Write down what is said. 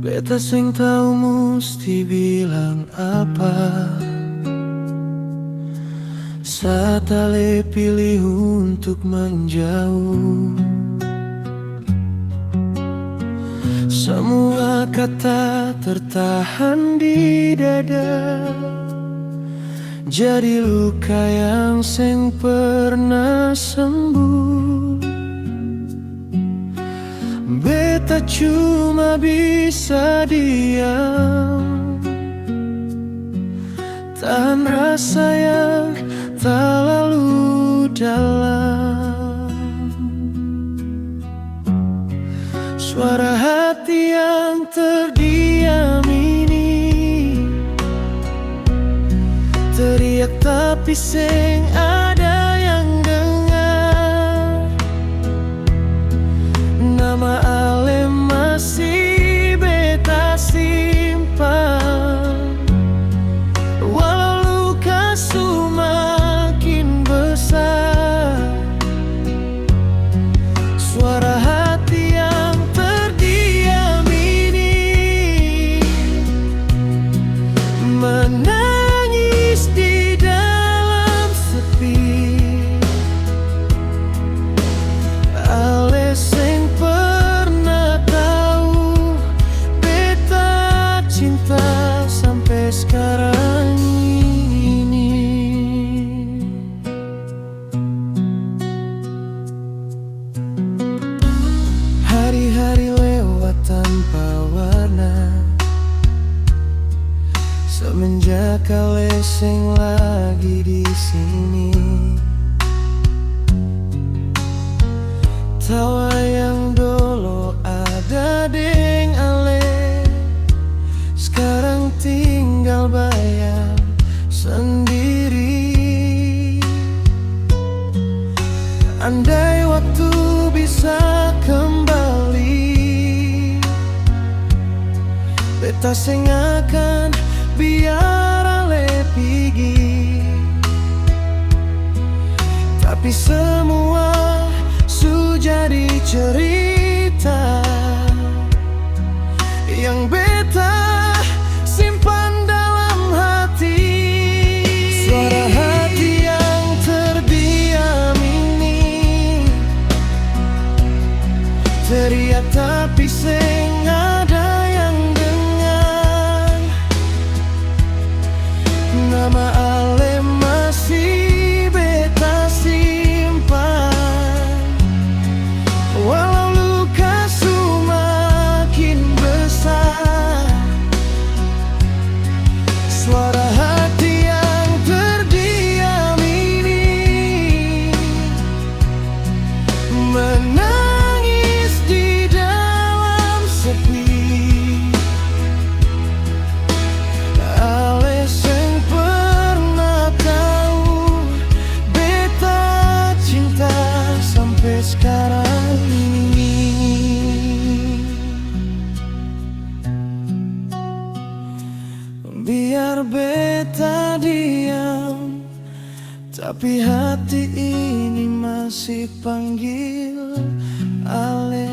Beta sing tau musti bilang apa saat ale pilih untuk menjauh. Semua kata tertahan di dada, jadi luka yang seng pernah sembuh. Beta cuma bisa diam, tahan rasa yang terlalu dalam. Suara hati yang terdiam ini teriak tapi seng ada yang dengar. Nama ale masih beta simpan, walau luka semakin besar. Suara hati yang terdiam ini menangis di dalam sepi. Ale seng pernah tahu beta cinta sampai sekarang ini. Hari-hari lewat tanpa warna semenjak ale seng lagi di sini. Tawa yang dulu ada deng ale sekarang tinggal bayang sendiri. Andai waktu bisa kembali, beta seng akan biar ale pergi. Tapi semua jadi cerita yang beta simpan dalam hati. Suara hati yang terdiam ini teriak tapi seng ada yang dengar. Nama ale masih beta simpan, walau luka semakin besar. Suara hati yang terdiam ini menangis di dalam sepi. Ale seng pernah tahu beta cinta sampai sekarang ini. Biar beta diam, tapi hati ini masih panggil ale.